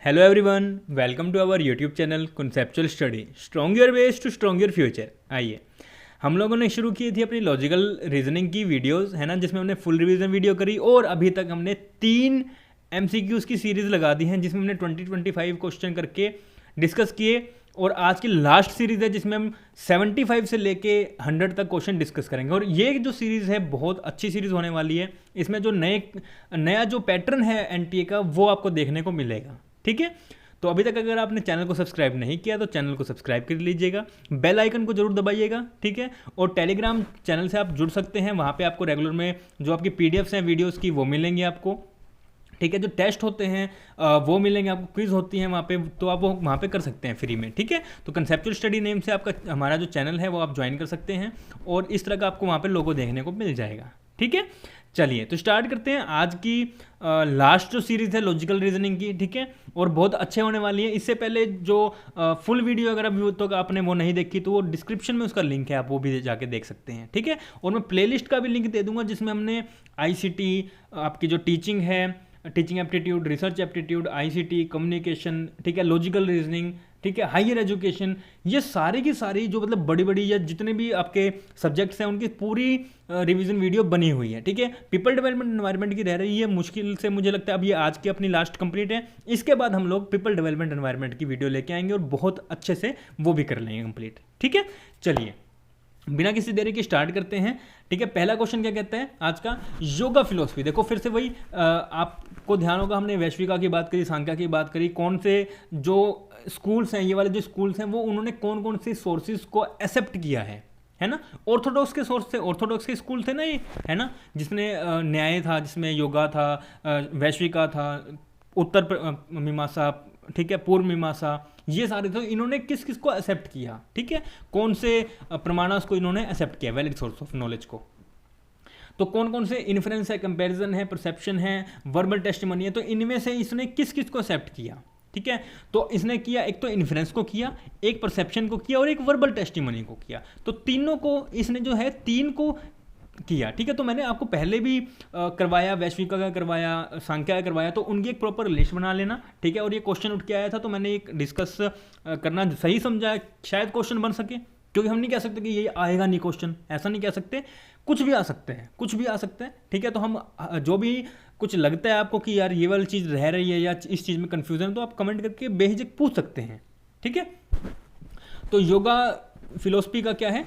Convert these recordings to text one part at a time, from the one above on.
Hello everyone, welcome to our YouTube channel conceptual study strong your base to strong your future. आइए, हम लोगों ने शुरू की थी अपनी लॉजिकल रीजनिंग की वीडियोस, है ना, जिसमें हमने फुल रिवीजन वीडियो करी और अभी तक हमने 3 MCQs की सीरीज़ लगा दी हैं जिसमें हमने 20-25 क्वेश्चन करके डिस्कस किए। और आज की लास्ट सीरीज़ है जिसमें हम 75 से लेके 100 तक क्वेश्चन डिस्कस करेंगे। और ये जो सीरीज़ है बहुत अच्छी सीरीज़ होने वाली है। इसमें जो नया जो पैटर्न है NTA का वो आपको देखने को मिलेगा। ठीक है, तो अभी तक अगर आपने चैनल को सब्सक्राइब नहीं किया तो चैनल को सब्सक्राइब कर लीजिएगा, बेल आइकन को जरूर दबाइएगा। ठीक है, और टेलीग्राम चैनल से आप जुड़ सकते हैं, वहाँ पे आपको रेगुलर में जो आपकी PDFs हैं वीडियोस की वो मिलेंगी आपको। ठीक है, जो टेस्ट होते हैं वो मिलेंगे आपको, क्विज होती हैं वहाँ पे, तो आप वो वहाँ पे कर सकते हैं फ्री में। ठीक है, तो कंसेप्चुअल स्टडी नेम से आपका हमारा जो चैनल है वो आप ज्वाइन कर सकते हैं और इस तरह का आपको वहाँ पे लोगो देखने को मिल जाएगा। ठीक है, चलिए तो स्टार्ट करते हैं आज की लास्ट जो सीरीज़ है लॉजिकल रीजनिंग की। ठीक है, और बहुत अच्छे होने वाली है। इससे पहले जो फुल वीडियो अगर अभी तो आपने वो नहीं देखी तो वो डिस्क्रिप्शन में उसका लिंक है, आप वो भी जाके देख सकते हैं। ठीक है, और मैं प्लेलिस्ट का भी लिंक दे दूंगा जिसमें हमने ICT आपकी जो टीचिंग है, teaching aptitude, research aptitude, ICT, communication, ठीक है, लॉजिकल रीजनिंग, ठीक है, हायर एजुकेशन, ये सारी की सारी जो मतलब बड़ी बड़ी या जितने भी आपके सब्जेक्ट्स हैं उनकी पूरी रिवीजन वीडियो बनी हुई है। ठीक है, पीपल डेवलपमेंट एनवायरनमेंट की रह रही है मुश्किल से, मुझे लगता है अब ये आज की अपनी लास्ट कंप्लीट है। इसके बाद हम लोग पीपल डेवलपमेंट एनवायरनमेंट की वीडियो लेके आएंगे और बहुत अच्छे से वो भी कर लेंगे कंप्लीट। ठीक है, चलिए बिना किसी देरी के स्टार्ट करते हैं। ठीक है, पहला क्वेश्चन क्या कहता है आज का, योगा फिलोसफी। देखो फिर से वही आपको ध्यान होगा, हमने वैश्विका की बात करी, सांख्या की बात करी, कौन से जो स्कूल्स हैं, ये वाले जो स्कूल्स हैं वो उन्होंने कौन कौन सी सोर्सेज को एक्सेप्ट किया है ना। ऑर्थोडॉक्स के सोर्स थे, ऑर्थोडॉक्स के स्कूल थे ना ये, है ना, जिसमें न्याय था, जिसमें योगा था, वैश्विका था, उत्तर मीमांसा, ठीक है, पूर्व मीमांसा, ये सारे थे। इन्होंने किस किस को एक्सेप्ट किया, ठीक है, कौन से प्रमाणस को इन्होंने एक्सेप्ट किया, वैलिड सोर्स ऑफ नॉलेज को। तो कौन कौन से इन्फ्रेंस है, कंपैरिजन है, परसेप्शन है, वर्बल टेस्टिमनी है, तो इनमें से इसने किस किस को एक्सेप्ट किया। ठीक है, तो इसने किया, एक तो इन्फ्रेंस को किया, एक परसेप्शन को किया और एक वर्बल टेस्टिमनी को किया। तो तीनों को इसने जो है 3 को किया। ठीक है, तो मैंने आपको पहले भी करवाया, वैश्विका का करवाया, सांख्या का करवाया, तो उनकी एक प्रॉपर लिस्ट बना लेना। ठीक है, और ये क्वेश्चन उठ के आया था तो मैंने एक डिस्कस करना सही समझा, शायद क्वेश्चन बन सके, क्योंकि हम नहीं कह सकते कि ये आएगा नहीं क्वेश्चन, ऐसा नहीं कह सकते, कुछ भी आ सकते हैं, कुछ भी आ सकते हैं। ठीक है, तो हम जो भी कुछ लगता है आपको कि यार ये वाली चीज़ रह रही है या इस चीज़ में कन्फ्यूजन है तो आप कमेंट करके बेहिचक पूछ सकते हैं। ठीक है, तो योगा फिलोसफी का क्या है,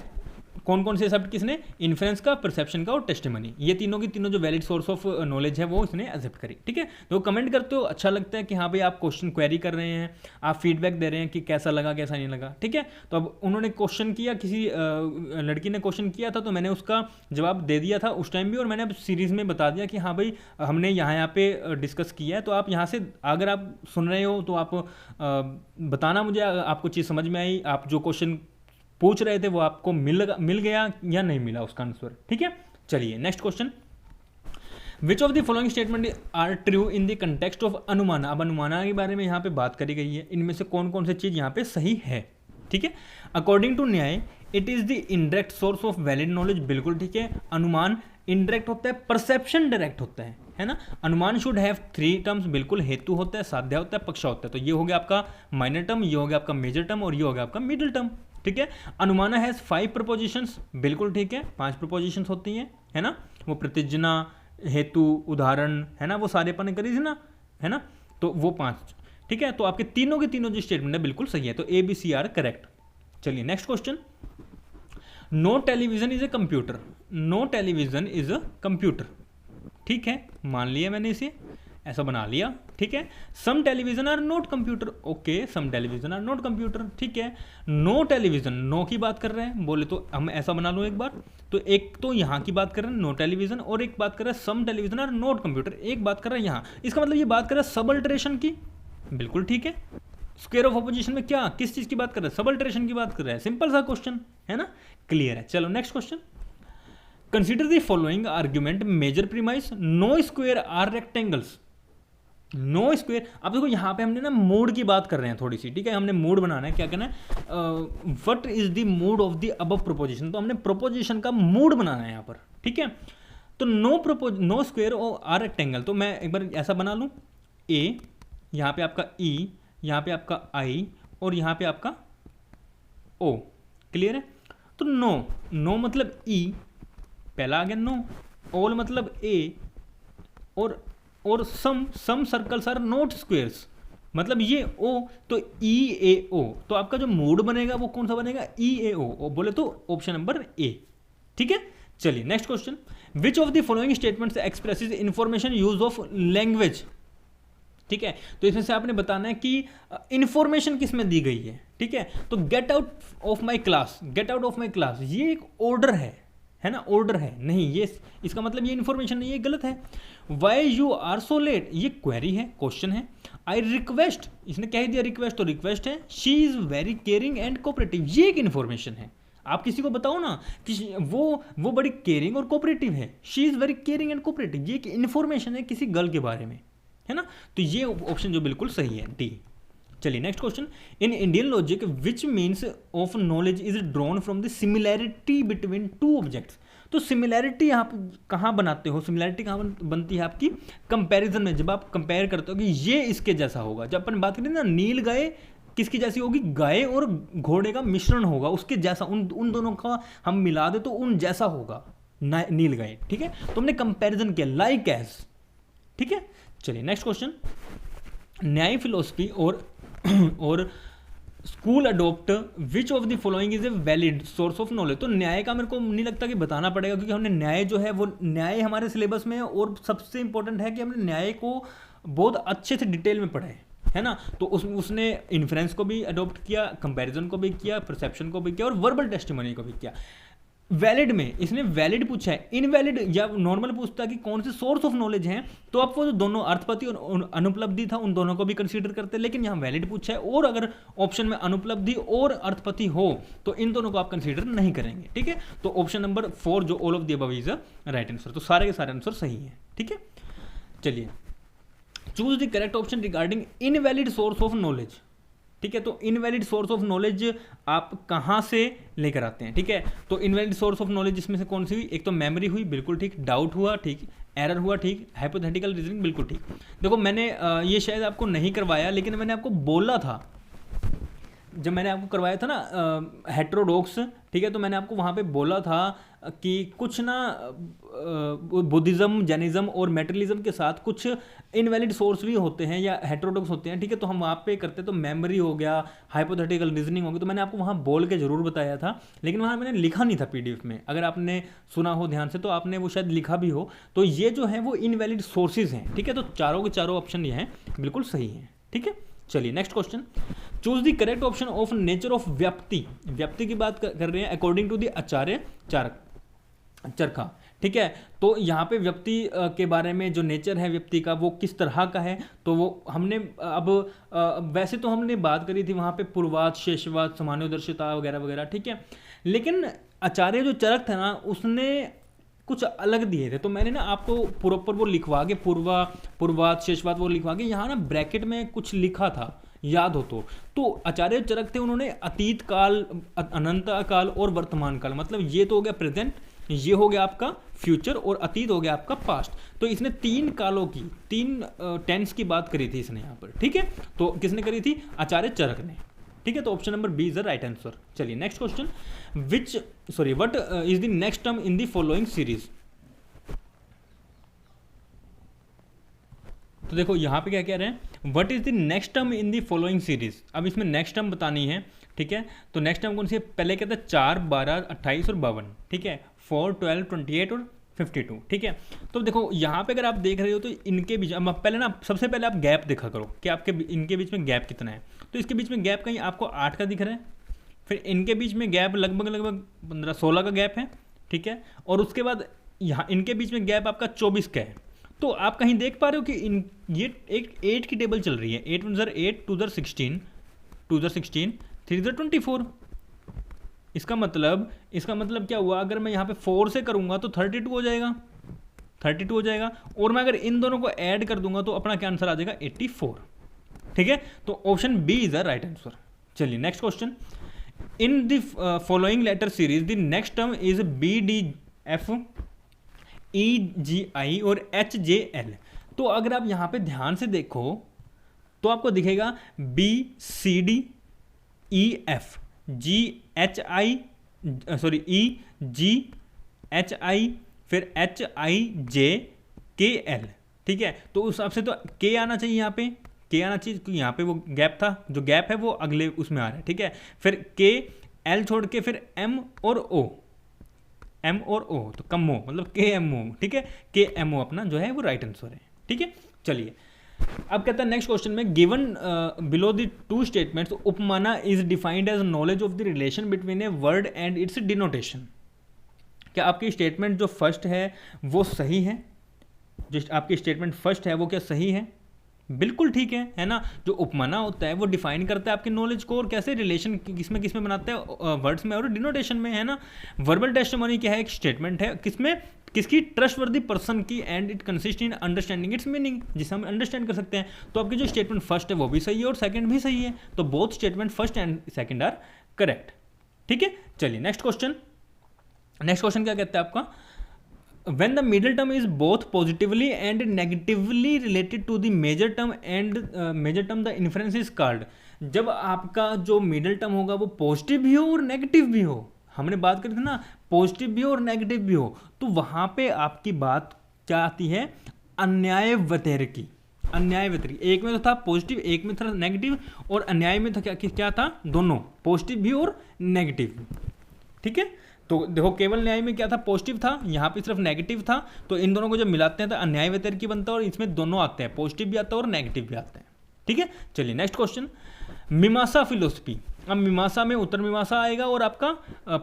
कौन कौन से एक्सेप्ट किसने, इन्फ्रेंस का, परसेप्शन का और टेस्टिमनी, ये तीनों की तीनों जो वैलिड सोर्स ऑफ नॉलेज है वो इसने एक्सेप्ट करी। ठीक है, तो कमेंट करते हो, अच्छा लगता है कि हाँ भाई आप क्वेश्चन क्वेरी कर रहे हैं, आप फीडबैक दे रहे हैं कि कैसा लगा कैसा नहीं लगा। ठीक है, तो अब उन्होंने क्वेश्चन किया, किसी लड़की ने क्वेश्चन किया था तो मैंने उसका जवाब दे दिया था उस टाइम भी, और मैंने अब सीरीज़ में बता दिया कि हाँ भाई हमने यहाँ पे डिस्कस किया है। तो आप यहाँ से अगर आप सुन रहे हो तो आप बताना मुझे आपको चीज़ समझ में आई, आप जो क्वेश्चन पूछ रहे थे वो आपको मिल गया या नहीं मिला उसका आंसर। ठीक है, चलिए next question, which of the following statement are true in the context of anumana. अब अनुमाना के बारे में यहाँ पे बात करी गई है, इनमें से कौन कौन सी चीज यहाँ पे सही है। ठीक है, अकॉर्डिंग टू न्याय it is the indirect source of valid knowledge, बिल्कुल ठीक है। अनुमान इनडायरेक्ट होता है, परसेप्शन डायरेक्ट होता है ना। अनुमान शुड हैव 3 टर्म्स, बिल्कुल, हेतु होता है, साध्य होता है, पक्ष होता है। तो ये हो गया आपका माइनर टर्म, ये हो गया आपका मेजर टर्म और ये हो गया आपका मिडिल टर्म। ठीक है, अनुमाना हैज 5 प्रपोजिशंस, बिल्कुल ठीक है, 5 प्रपोजिशंस होती हैं, है ना, वो प्रतिज्ञा, हेतु, उदाहरण, है ना, वो सारे अपन करी थी ना, है ना, तो वो 5। ठीक है, तो आपके तीनों के तीनों जो स्टेटमेंट है बिल्कुल सही है, तो ABC आर करेक्ट। चलिए next question, no television is a computer, no television is a computer. ठीक है, मान लिया मैंने इसे, ऐसा बना लिया। ठीक है, some television are not computer, okay, some television are not computer. ठीक है, नो टेलीविजन, नो की बात कर रहे हैं, बोले तो हम ऐसा बना लो एक बार, तो एक तो यहाँ की बात कर रहे हैं नो टेलीविजन, और एक बात कर रहे हैं सम टेलीविजन आर नॉट कंप्यूटर, एक बात कर रहे हैं यहाँ, इसका मतलब ये बात कर रहे हैं सब अल्टरेशन की, बिल्कुल ठीक है। स्क्वायर ऑफ अपोजिशन में क्या, किस चीज की बात कर रहे हैं, सब अल्टरेशन की बात कर रहे हैं, सिंपल सा क्वेश्चन है ना, क्लियर है। चलो next question, consider the following argument major premise, no square are rectangles, no square. अब देखो यहाँ पे हमने ना मूड की बात कर रहे हैं थोड़ी सी, ठीक है, हमने मूड बनाना है, क्या कहना है, what is the mood off the above proposition, तो हमने प्रोपोजिशन का मूड बनाना है यहाँ पर। ठीक है, तो नो स्क्वायर और आर रेक्टेंगल, तो मैं एक बार ऐसा बना लूँ, ए यहाँ पे आपका ई, यहाँ पे आपका आई और यहाँ पे आपका ओ। क्लियर है? तो नो मतलब ई, पहला आ गया नो, ऑल मतलब ए, और सम सर्कल्स आर नॉट स्क्वेयर्स, मतलब ये ओ, तो ई ए ओ, तो आपका जो मोड बनेगा वो कौन सा बनेगा? ई ए ओ, बोले तो ऑप्शन नंबर ए। ठीक है, चलिए next question. Which of the following statements expresses information use of language? ठीक है, तो इसमें से आपने बताना है कि इंफॉर्मेशन किस में दी गई है। ठीक है, तो get out of my class, get out of my class ये एक ऑर्डर है ना, ऑर्डर है नहीं, ये इसका मतलब ये इंफॉर्मेशन नहीं, ये गलत है। Why you are so late ये क्वेरी है, क्वेश्चन है। आई रिक्वेस्ट, इसने कह दिया रिक्वेस्ट, तो रिक्वेस्ट है। She is very caring and cooperative ये एक इंफॉर्मेशन है। आप किसी को बताओ ना कि वो बड़ी केयरिंग और कोऑपरेटिव है, she is very caring and cooperative, ये एक इंफॉर्मेशन है किसी गर्ल के बारे में, है ना। तो ये ऑप्शन जो बिल्कुल सही है, डी। चलिए next question. In Indian logic which means of knowledge is drawn from the similarity between two objects? तो सिमिलैरिटी आप कहाँ बनाते हो? सिमिलैरिटी कहाँ बनती है आपकी? कंपैरिजन में, जब आप कंपेयर करते हो कि ये इसके जैसा होगा। जब अपन बात करें ना, नील गाय किसकी जैसी होगी? गाय और घोड़े का मिश्रण होगा, उसके जैसा, उन दोनों का हम मिला दे तो उन जैसा होगा नील गाय। ठीक है, तो हमने कंपैरिजन किया, लाइक एज। ठीक है, चलिए नेक्स्ट क्वेश्चन। न्याय फिलोसफी और school adopt which of the following is a valid source of knowledge? तो न्याय का मेरे को नहीं लगता कि बताना पड़ेगा, क्योंकि हमने न्याय जो है वो न्याय हमारे सिलेबस में है, और सबसे इंपॉर्टेंट है कि हमने न्याय को बहुत अच्छे से डिटेल में पढ़ा है ना। तो उसने इन्फ्रेंस को भी अडोप्ट किया, कंपैरिजन को भी किया, परसेप्शन को भी किया, और वर्बल टेस्टिमनी को भी किया। वैलिड में इसने वैलिड पूछा है, इनवैलिड या नॉर्मल पूछता कि कौन से सोर्स ऑफ नॉलेज हैं, तो आपको जो दोनों अर्थपति और अनुपलब्धि था उन दोनों को भी कंसीडर करते हैं, लेकिन यहाँ वैलिड पूछा है, और अगर ऑप्शन में अनुपलब्धि और अर्थपति हो तो इन दोनों को आप कंसीडर नहीं करेंगे। ठीक है, तो ऑप्शन नंबर 4 जो all of the above is a right answer, तो सारे के सारे आंसर सही है। ठीक है, चलिए choose the correct option regarding invalid source of knowledge. ठीक है, तो इनवैलिड सोर्स ऑफ नॉलेज आप कहाँ से लेकर आते हैं? ठीक है, तो इनवैलिड सोर्स ऑफ नॉलेज इसमें से कौन सी हुई? एक तो मेमोरी हुई, बिल्कुल ठीक। डाउट हुआ, ठीक। एरर हुआ, ठीक। हाइपोथेटिकल रीजनिंग, बिल्कुल ठीक। देखो मैंने ये शायद आपको नहीं करवाया, लेकिन मैंने आपको बोला था, जब मैंने आपको करवाया था ना हेट्रोडॉक्स, ठीक है, तो मैंने आपको वहाँ पे बोला था कि कुछ ना बुद्धिज़्म, जैनिज़्म और मेटेरियलिज्म के साथ कुछ इनवैलिड सोर्स भी होते हैं या हेट्रोडॉक्स होते हैं। ठीक है, तो हम वहाँ पे करते तो मेमोरी हो गया, हाइपोथेटिकल रीजनिंग हो गया, तो मैंने आपको वहाँ बोल के ज़रूर बताया था, लेकिन वहाँ मैंने लिखा नहीं था PDF में। अगर आपने सुना हो ध्यान से तो आपने वो शायद लिखा भी हो। तो ये जो है वो इनवैलिड सोर्सेज हैं। ठीक है, तो चारों के चारों ऑप्शन ये हैं बिल्कुल सही हैं। ठीक है, चलिए next question. Choose the correct option of nature of व्याप्ति। व्याप्ति की बात कर रहे हैं अकॉर्डिंग टू द आचार्य चरखा। ठीक है, तो यहाँ पे व्यक्ति के बारे में जो नेचर है व्यक्ति का वो किस तरह का है, तो वो हमने अब वैसे तो हमने बात करी थी वहाँ पे पूर्वाद, शेषवाद, सामान्योदर्शिता वगैरह वगैरह। ठीक है, लेकिन आचार्य जो चरक था ना उसने कुछ अलग दिए थे, तो मैंने ना आपको प्रॉपर वो लिखवा के पूर्वाद, शेषवाद वो लिखवा के यहाँ ना ब्रैकेट में कुछ लिखा था, याद हो तो आचार्य चरक थे, उन्होंने अतीत काल, अनंत काल और वर्तमान काल, मतलब ये तो हो गया प्रेजेंट, ये हो गया आपका फ्यूचर, और अतीत हो गया आपका पास्ट। तो इसने 3 कालों की, 3 टेंस की बात करी थी इसने यहाँ पर। ठीक है, तो किसने करी थी? आचार्य चरक ने। ठीक है, तो option number B is the right answer. चलिए next question. What is the next term in the following series? तो देखो यहाँ पे क्या कह रहे हैं, what is the next term in the following series. अब इसमें नेक्स्ट टर्म बतानी है। ठीक है, तो नेक्स्ट टर्म कौन सी है? पहले कहते हैं 4, 12, 28 और 52। ठीक है, 4, 12, 28 और 52। ठीक है, तो देखो यहाँ पे अगर आप देख रहे हो तो इनके बीच, अब पहले ना सबसे पहले आप गैप देखा करो कि आपके इनके बीच में गैप कितना है। तो इसके बीच में गैप कहीं आपको 8 का दिख रहा है, फिर इनके बीच में गैप लगभग 15-16 का गैप है। ठीक है, और उसके बाद यहाँ इनके बीच में गैप आपका 24 का है। तो आप कहीं देख पा रहे हो कि ये एक 8 की टेबल चल रही है, 8 1 8, 2 16, 2 16, 3 24। इसका मतलब क्या हुआ, अगर मैं यहाँ पे 4 से करूँगा तो 32 हो जाएगा, 32 हो जाएगा, और मैं अगर इन दोनों को ऐड कर दूंगा तो अपना क्या आंसर आ जाएगा? 84। ठीक है, तो option B is the right answer. चलिए next question. In the following letter series the next term is BDF, EGI और HJL। तो अगर आप यहाँ पे ध्यान से देखो तो आपको दिखेगा BCDEF EGHI फिर HIJKL, ठीक है। तो उस हिसाब से तो K आना चाहिए, यहाँ पे K आना चाहिए क्योंकि यहाँ पे वो गैप था, जो गैप है वो अगले उसमें आ रहा है, ठीक है। फिर K L छोड़ के फिर M और O तो कमो मतलब KMO, ठीक है। KMO अपना जो है वो राइट आंसर है, ठीक है। चलिए अब कहता है नेक्स्ट क्वेश्चन में, given below the two statements upamana is defined as knowledge of the relation between a word and its denotation. क्या आपकी स्टेटमेंट जो फर्स्ट है वो सही है? जो आपकी स्टेटमेंट फर्स्ट है वो क्या सही है? बिल्कुल ठीक है ना। जो उपमाना होता है वो डिफाइन करता है आपकी नॉलेज को, और कैसे रिलेशन किसमें बनाता है, वर्ड्स में और डिनोटेशन में, है ना। वर्बल टेस्टिमोनी क्या है? एक स्टेटमेंट है किसकी? ट्रस्टवर्दी पर्सन की, and it consist in understanding its meaning, जिसे हम अंडरस्टैंड कर सकते हैं। तो आपकी जो स्टेटमेंट फर्स्ट है वो भी सही है और सेकंड भी सही है, तो both statement first and second are correct, ठीक है। चलिए नेक्स्ट क्वेश्चन क्या कहता है आपका, when the middle term is both positively and negatively related to the major term and major term the inference is called। जब आपका जो मिडल टर्म होगा वो पॉजिटिव भी हो और नेगेटिव भी हो, हमने बात करी थी ना, पॉजिटिव भी हो और नेगेटिव भी हो, तो वहां पे आपकी बात क्या आती है? अन्याय व्यतिरेक की। एक में तो था पॉजिटिव, एक में था नेगेटिव, और अन्याय में था क्या था? दोनों पॉजिटिव भी और नेगेटिव भी, ठीक है। तो देखो केवल न्याय में क्या था? पॉजिटिव था, यहाँ पे सिर्फ नेगेटिव था, तो इन दोनों को जब मिलाते हैं तो अन्याय व्यतिरेक की बनता है, और इसमें दोनों आते हैं, पॉजिटिव भी आता है और नेगेटिव भी आता है, ठीक है। चलिए नेक्स्ट क्वेश्चन, मीमांसा फिलोसफी। अब मीमांसा में उत्तर मीमांसा आएगा और आपका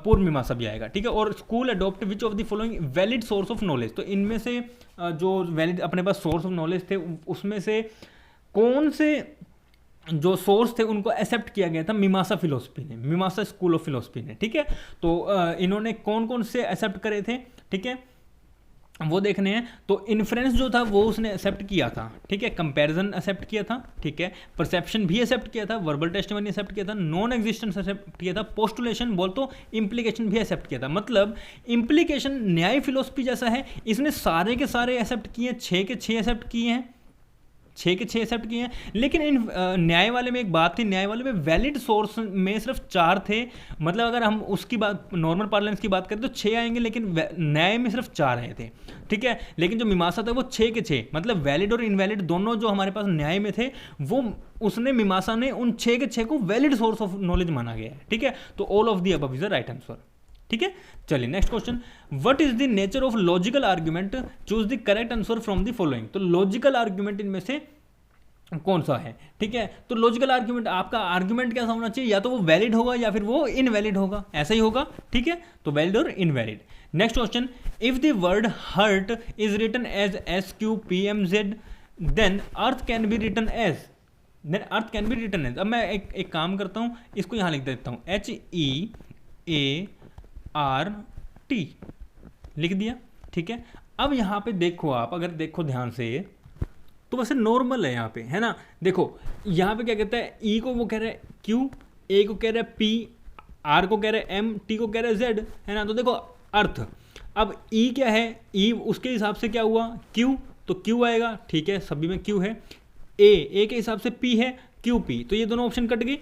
पूर्व मीमांसा भी आएगा, ठीक है। और school adopt which of the following valid source of knowledge, तो इनमें से जो वैलिड अपने पास सोर्स ऑफ नॉलेज थे उसमें से कौन से जो सोर्स थे उनको एक्सेप्ट किया गया था मीमांसा फिलोसफी ने, मीमांसा स्कूल ऑफ फिलोसफी ने, ठीक है। तो इन्होंने कौन कौन से एक्सेप्ट करे थे, ठीक है, वो देखने हैं। तो इन्फ्रेंस जो था वो उसने एक्सेप्ट किया था, ठीक है। कंपैरिजन एक्सेप्ट किया था, ठीक है। परसेप्शन भी एक्सेप्ट किया था, वर्बल टेस्टिमनी एक्सेप्ट किया था, नॉन एग्जिस्टेंस एक्सेप्ट किया था, पोस्टुलेशन बोल तो इम्प्लीकेशन भी एक्सेप्ट किया था। मतलब इम्प्लीकेशन न्याय फिलोसफी जैसा है, इसने सारे के सारे एक्सेप्ट किए, 6 के 6 एक्सेप्ट किए हैं, 6 के 6 एक्सेप्ट किए हैं। लेकिन इन न्याय वाले में एक बात थी, न्याय वाले में वैलिड सोर्स में सिर्फ 4 थे। मतलब अगर हम उसकी बात नॉर्मल पार्लेंस की बात करें तो 6 आएंगे, लेकिन न्याय में सिर्फ 4 आए थे, ठीक है। लेकिन जो मीमांसा था वो 6 के 6, मतलब वैलिड और इनवैलिड दोनों जो हमारे पास न्याय में थे, वो उसने मीमांसा ने उन 6 के 6 को वैलिड सोर्स ऑफ नॉलेज माना गया है, ठीक है। तो all of the above is the right answer, ठीक है। चलिए next question, what is the nature of logical argument, choose the correct answer from the following. तो लॉजिकल आर्ग्यूमेंट इनमें से कौन सा है, ठीक है। तो लॉजिकल आर्ग्यूमेंट, आपका आर्ग्यूमेंट कैसा होना चाहिए? या तो वो वैलिड होगा या फिर वो इनवैलिड होगा, ऐसा ही होगा, ठीक है। तो वैलिड और invalid. Next question, if the word hurt is written as SQPMZ then earth can be written as, अब मैं एक काम करता हूं, इसको यहां लिख देता हूं, HEART लिख दिया, ठीक है। अब यहां पे देखो, आप अगर देखो ध्यान से तो वैसे नॉर्मल है यहाँ पे, है ना। देखो यहाँ पे क्या कहता है, ई को वो कह रहा है Q, ए को कह रहा है P, R को कह रहा है M, T को कह रहा है Z, है ना। तो देखो अर्थ, अब E क्या है, E उसके हिसाब से क्या हुआ Q, तो Q आएगा, ठीक है, सभी में Q है। ए के हिसाब से P है, QP, तो ये दोनों ऑप्शन कट गए,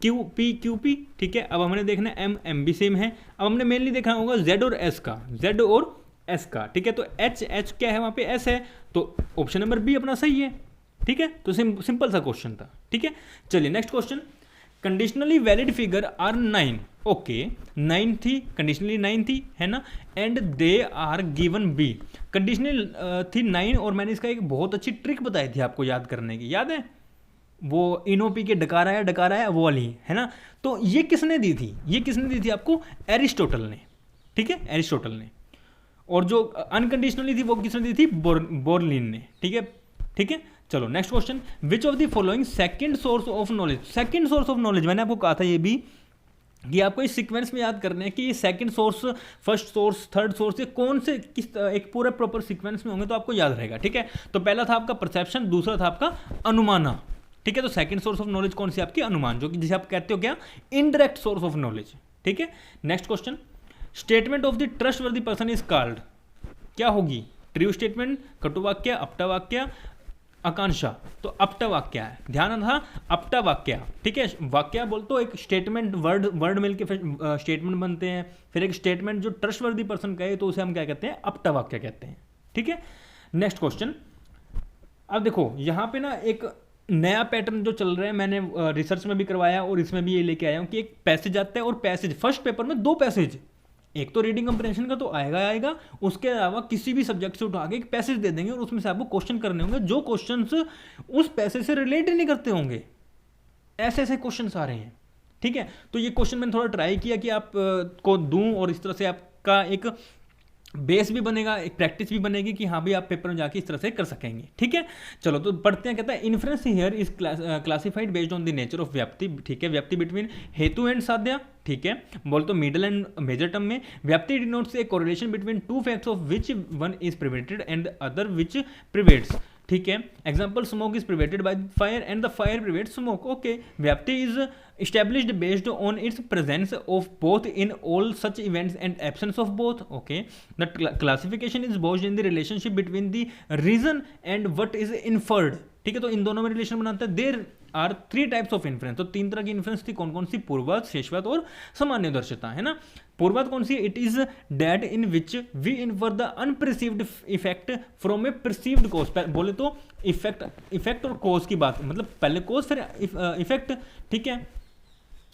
QP, ठीक है। अब हमने देखना है M भी सेम है। अब हमने मेनली देखना होगा Z और S का, ठीक है। तो H क्या है वहाँ पे, S है, तो ऑप्शन नंबर बी अपना सही है, ठीक है। तो सिंपल सा क्वेश्चन था, ठीक है। चलिए next question, conditionally valid figure are 9, okay 9 थी, कंडीशनली 9 थी, है ना, and they are given B, conditional थी 9, और मैंने इसका एक बहुत अच्छी ट्रिक बताई थी आपको याद करने की, याद है वो इनोपी के डकारा है वो वाली, है ना। तो ये किसने दी थी आपको? एरिस्टोटल ने, ठीक है, एरिस्टोटल ने। और जो अनकंडीशनली थी वो किसने दी थी? बोर्लिन ने, ठीक है। चलो next question, which of the following second source of knowledge, मैंने आपको कहा था ये भी कि आपको इस सीक्वेंस में याद करना है कि ये second source, first source, third source, ये कौन से किस एक पूरे प्रॉपर सीक्वेंस में होंगे, तो आपको याद रहेगा, ठीक है। तो पहला था आपका परसेप्शन, दूसरा था आपका अनुमाना, ठीक है। तो सेकंड सोर्स ऑफ नॉलेज कौन सी आपकी? अनुमान, जो कि जिसे आप कहते हो क्या, इनडायरेक्ट सोर्स ऑफ नॉलेज, ठीक है। Next question, statement of the trustworthy person is called, क्या होगी? ट्रू स्टेटमेंट, कटु वाक्य, अपटा वाक्य, आकांक्षा, तो अपटा वाक्य है, ध्यान था अपटा वाक्य, ठीक है। वाक्य बोल तो एक स्टेटमेंट, वर्ड मिलके फिर स्टेटमेंट बनते हैं, फिर एक स्टेटमेंट जो ट्रस्टवर्दी पर्सन कहे तो उसे हम क्या कहते हैं, अपटा वाक्य कहते हैं, ठीक है। नेक्स्ट क्वेश्चन, अब देखो यहाँ पे ना एक नया पैटर्न जो चल रहा है, मैंने रिसर्च में भी करवाया और इसमें भी ये लेके आया हूँ कि एक पैसेज आता है और पैसेज फर्स्ट पेपर में 2 पैसेज, एक तो रीडिंग कंप्रेhension का तो आएगा, उसके अलावा किसी भी सब्जेक्ट से उठा के एक पैसेज दे देंगे और उसमें से आपको क्वेश्चन करने होंगे जो क्वेश्चंस उस पैसेज से रिलेट नहीं करते होंगे, ऐसे ऐसे क्वेश्चंस आ रहे हैं, ठीक है। तो ये क्वेश्चन मैंने थोड़ा ट्राई किया कि आप को दूं और इस तरह से आपका एक बेस भी बनेगा, एक प्रैक्टिस भी बनेगी कि हाँ भाई आप पेपर में जाके इस तरह से कर सकेंगे, ठीक है। चलो तो पढ़ते हैं, कहता है inference here is classified based on the nature of व्याप्ति, ठीक है, व्याप्ति बिटवीन हेतु एंड साध्या, ठीक है। बोल तो मिडल एंड मेजर टर्म में vyapti denotes a correlation between 2 facts of which one is pervaded and other which pervades, ठीक है। Example, smoke is pervaded by fire and the fire pervades smoke, okay. Vyapti is established based on its presence of both in all such events and absence of both, okay. The classification is based in the relationship between the reason and what is inferred, ठीक है। तो इन दोनों में relation बनाता है। There are 3 types of inference, तो 3 तरह की इन्फ्रेंस थी, कौन कौन सी, पूर्ववत, शेषवत और सामान्यदर्शिता, है ना। पूर्ववत कौन सी, it is that in which we infer the unperceived effect from a perceived cause, बोले तो इफेक्ट और कॉज की बात, मतलब पहले कॉज फिर इफेक्ट, ठीक है।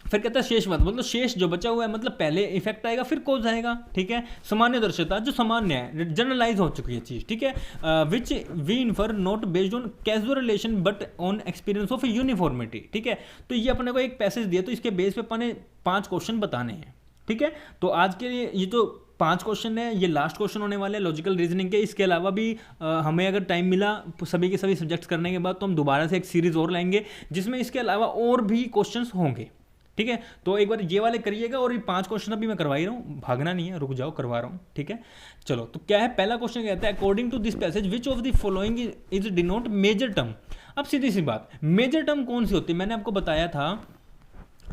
फिर कहता है शेषवत, मतलब शेष जो बचा हुआ है, मतलब पहले इफेक्ट आएगा फिर कॉज आएगा, ठीक है। सामान्यदर्शिता जो सामान्य है, जनरलाइज हो चुकी है चीज, ठीक है। Which we infer not based on casual relation but on experience of uniformity, ठीक है। तो ये अपने को एक पैसेज दिया, तो इसके बेस पे अपने 5 क्वेश्चन बताने हैं, ठीक है। तो आज के लिए ये जो 5 क्वेश्चन है, ये लास्ट क्वेश्चन होने वाले हैं लॉजिकल रीजनिंग के। इसके अलावा भी हमें अगर टाइम मिला सभी के सभी सब्जेक्ट्स करने के बाद तो हम दोबारा से एक सीरीज और लाएंगे जिसमें इसके अलावा और भी क्वेश्चंस होंगे, ठीक है। तो एक बार ये वाले करिएगा, और ये 5 क्वेश्चन अभी मैं करवा ही रहा हूँ, भागना नहीं है, रुक जाओ, करवा रहा हूँ, ठीक है। चलो तो क्या है, पहला क्वेश्चन कहता है according to this passage which of the following is denote major term. अब सीधी सी बात, मेजर टर्म कौन सी होती है, मैंने आपको बताया था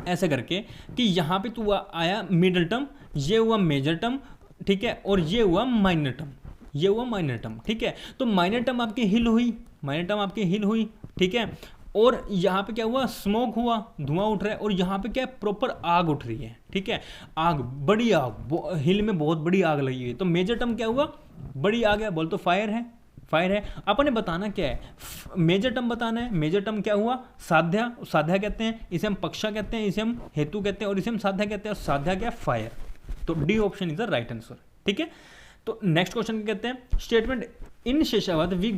ऐसे करके कि यहाँ पे तो आया मिडल टर्म, ये हुआ मेजर टर्म, ठीक है, और ये हुआ माइनर टर्म, ये हुआ माइनर टर्म, ठीक है। तो माइनर टर्म आपकी हिल हुई, माइनर टर्म आपकी हिल हुई, ठीक है। और यहाँ पे क्या हुआ, स्मोक हुआ, धुआं उठ रहा है, और यहाँ पे क्या है, प्रॉपर आग उठ रही है, ठीक है। आग, बड़ी आग, हिल में बहुत बड़ी आग लगी हुई है। तो मेजर टर्म क्या हुआ, बड़ी आग है, बोल तो फायर है, फायर है। अपने बताना क्या है, मेजर टर्म बताना है। मेजर टर्म क्या हुआ, साध्या, साध्या कहते हैं, इसे हम पक्षा कहते हैं, इसे हम हेतु कहते हैं, और इसे हम साध्या कहते हैं, और साध्या क्या, फायर। तो D option is the right answer, ठीक है। तो नेक्स्ट क्वेश्चन कहते हैं statement in sheshavat we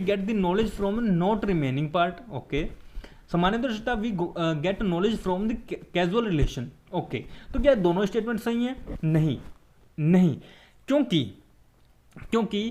get the knowledge from not remaining part, okay. Samanyadarshita we get knowledge from the casual relation, okay. तो क्या दोनों स्टेटमेंट सही हैं, नहीं, नहीं, क्योंकि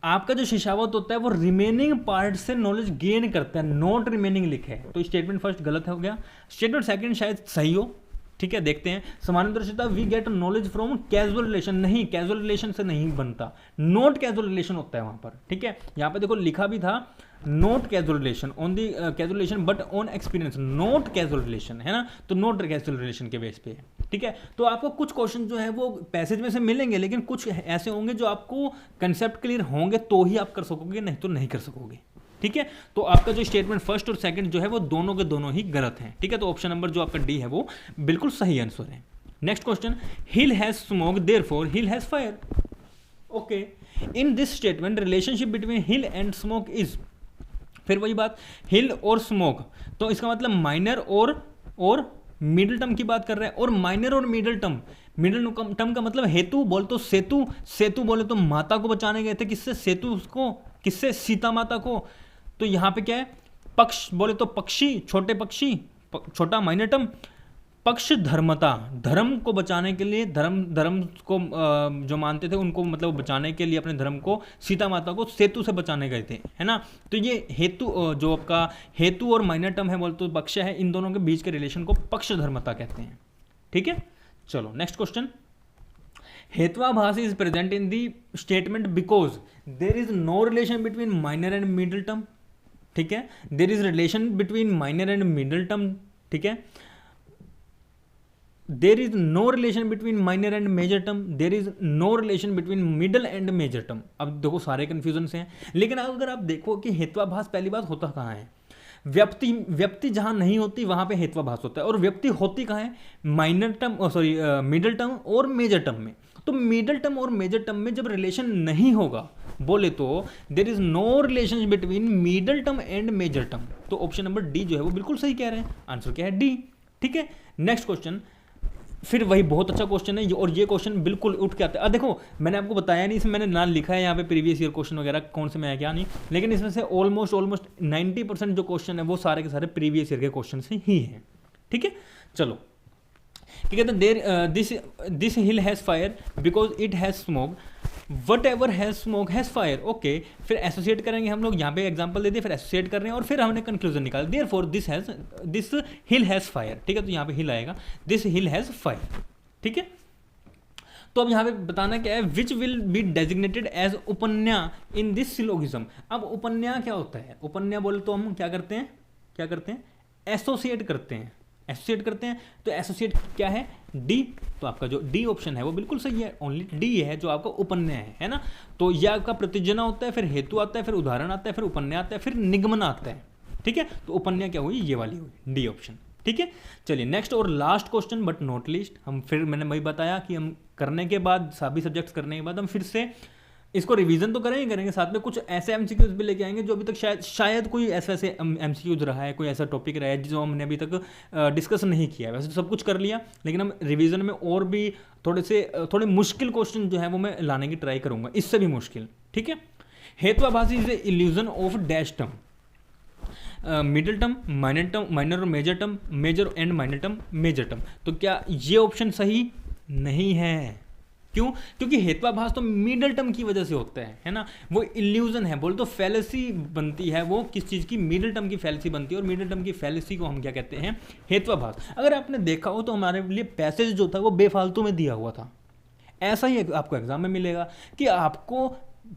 आपका जो शेषावत होता है वो रिमेनिंग पार्ट से नॉलेज गेन करता है, नॉट रिमेनिंग लिखे है, तो स्टेटमेंट फर्स्ट गलत हो गया। स्टेटमेंट सेकंड शायद सही हो, ठीक है, देखते हैं। Samanyadarshita we get knowledge from casual relation, नहीं, कैजुअल रिलेशन से नहीं बनता, नॉट कैजुअल रिलेशन होता है वहां पर, ठीक है। यहां पे देखो लिखा भी था not casual relation on the casual relation but on experience, not casual relation, है ना। तो नॉट कैजुअल रिलेशन के बेस पे, ठीक है। तो आपको कुछ क्वेश्चन जो है वो पैसेज में से मिलेंगे, लेकिन कुछ ऐसे होंगे जो आपको कंसेप्ट क्लियर होंगे तो ही आप कर सकोगे, नहीं तो नहीं कर सकोगे, ठीक है। तो आपका जो स्टेटमेंट फर्स्ट और सेकंड जो है वो दोनों के दोनों ही गलत हैं, ठीक है। तो ऑप्शन नंबर जो आपका डी है वो बिल्कुल सही आंसर है। Next question, hill has smoke therefore hill has fire, okay. In this statement relationship between hill and smoke is, फिर वही बात, हिल और स्मोक, तो इसका मतलब माइनर और मिडिल टर्म की बात कर रहे हैं, और माइनर और मिडिल टर्म, मिडिल टर्म का मतलब हेतु, बोल तो सेतु, सेतु बोले तो माता को बचाने गए थे, किससे, सेतु को, किससे, सीता माता को। तो यहाँ पे क्या है, पक्ष बोले तो पक्षी, छोटे पक्षी, छोटा माइनर टर्म, पक्ष धर्मता, धर्म को बचाने के लिए, धर्म को जो मानते थे उनको मतलब बचाने के लिए अपने धर्म को, सीता माता को सेतु से बचाने गए थे, है ना। तो ये हेतु जो आपका हेतु और माइनर टर्म है बोले तो पक्ष है, इन दोनों के बीच के रिलेशन को पक्ष धर्मता कहते हैं, ठीक है। चलो next question, hetvabhasa is present in the statement because there is no relation between minor and middle term, ठीक है। There is relation between minor and middle term, ठीक है। There is no relation between minor and major term, there is no relation between middle and major term. अब देखो सारे confusion से हैं, लेकिन अगर आप देखो कि हेत्वाभास पहली बात होता कहाँ है, व्यक्ति जहाँ नहीं होती वहाँ पे हेत्वाभास होता है, और व्यक्ति होती कहाँ है, minor term sorry middle term और मेजर टर्म में। तो मिडल टर्म और मेजर टर्म में जब रिलेशन नहीं होगा बोले तो there is no relation between middle term and major term. तो ऑप्शन नंबर डी जो है वो बिल्कुल सही कह रहे हैं, आंसर क्या है, डी। ठीक है, नेक्स्ट क्वेश्चन, फिर वही बहुत अच्छा क्वेश्चन है, और ये क्वेश्चन बिल्कुल उठ के आता है। देखो मैंने आपको बताया नहीं, इसमें मैंने ना लिखा है यहाँ पे प्रीवियस ईयर क्वेश्चन वगैरह कौन से में है क्या नहीं, लेकिन इसमें से ऑलमोस्ट 90% जो क्वेश्चन है वो सारे के सारे प्रीवियस ईयर के क्वेश्चन से ही हैं। ठीक है, चलो क्या कहते हैं, there this hill has fire because it has smoke, what ever has smoke has fire. Okay, फिर एसोसिएट करेंगे हम लोग, यहाँ पे एग्जाम्पल दे दिए, फिर एसोसिएट कर रहे हैं और फिर हमने कंक्लूजन निकाल दिया, for this hill has fire. ठीक है, तो यहाँ पे हिल आएगा, दिस हिल हैज़ फायर। ठीक है, तो अब यहाँ पे बताना क्या है, which will be designated as upanaya in this syllogism. अब उपन्या क्या होता है, उपन्या बोले तो हम क्या करते हैं, एसोसिएट करते हैं, तो एसोसिएट क्या है, डी। तो आपका जो डी ऑप्शन है वो बिल्कुल सही है, ओनली डी है जो आपका उपन्या है ना। तो यह आपका प्रतिजना होता है, फिर हेतु आता है, फिर उदाहरण आता है, फिर उपन्या आता है, फिर निगमन आता है। ठीक है, तो उपन्या क्या हुई, ये वाली हुई, डी ऑप्शन। ठीक है, चलिए नेक्स्ट और last question but not least, हम फिर मैंने वही बताया कि हम करने के बाद सभी सब्जेक्ट्स करने के बाद हम फिर से इसको रिवीजन तो करेंगे, साथ में कुछ ऐसे एमसीक्यूज भी लेके आएंगे जो अभी तक शायद कोई ऐसे एमसीक्यूज रहा है, कोई ऐसा टॉपिक रहा है जो हमने अभी तक डिस्कस नहीं किया है। वैसे तो सब कुछ कर लिया, लेकिन हम रिवीजन में और भी थोड़े मुश्किल क्वेश्चन जो है वो मैं लाने की ट्राई करूंगा, इससे भी मुश्किल। ठीक है, hetvabhasa is a illusion of dash term, middle term, minor और major term, major and minor term, major term. तो क्या ये ऑप्शन सही नहीं है? क्यों? क्योंकि हेत्वाभास तो मिडल टर्म की वजह से होता है ना, वो इल्यूजन है, बोल तो फैलेसी बनती है, वो किस चीज़ की, मिडल टर्म की फैलेसी बनती है, और मिडल टर्म की फैलेसी को हम क्या कहते हैं, हेत्वाभास। अगर आपने देखा हो तो हमारे लिए पैसेज जो था वो बेफालतू में दिया हुआ था, ऐसा ही आपको एग्जाम में मिलेगा कि आपको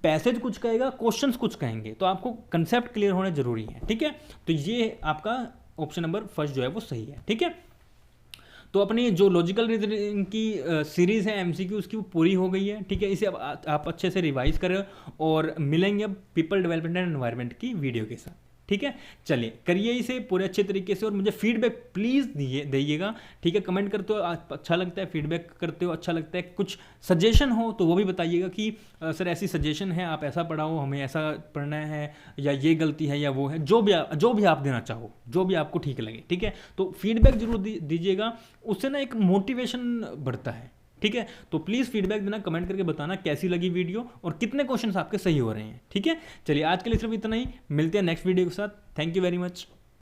पैसेज कुछ कहेगा, क्वेश्चंस कुछ कहेंगे, तो आपको कंसेप्ट क्लियर होने जरूरी है। ठीक है, तो ये आपका ऑप्शन नंबर फर्स्ट जो है वो सही है। ठीक है, तो अपनी जो लॉजिकल रीजनिंग की सीरीज़ है एमसीक्यू उसकी वो पूरी हो गई है। ठीक है, इसे अब आप अच्छे से रिवाइज करें और मिलेंगे अब पीपल डेवलपमेंट एंड एनवायरनमेंट की वीडियो के साथ। ठीक है, चलिए करिए इसे पूरे अच्छे तरीके से, और मुझे फीडबैक प्लीज़ दीजिएगा। ठीक है, कमेंट करते हो अच्छा लगता है, फीडबैक करते हो अच्छा लगता है, कुछ सजेशन हो तो वो भी बताइएगा कि सर ऐसी सजेशन है, आप ऐसा पढ़ाओ, हमें ऐसा पढ़ना है, या ये गलती है या वो है, जो भी आप देना चाहो, जो भी आपको ठीक लगे। ठीक है, तो फीडबैक जरूर दीजिएगा, उससे ना एक मोटिवेशन बढ़ता है। ठीक है, तो प्लीज़ फीडबैक देना, कमेंट करके बताना कैसी लगी वीडियो और कितने क्वेश्चंस आपके सही हो रहे हैं। ठीक है, चलिए आज के लिए सिर्फ इतना ही, मिलते हैं नेक्स्ट वीडियो के साथ। Thank you very much.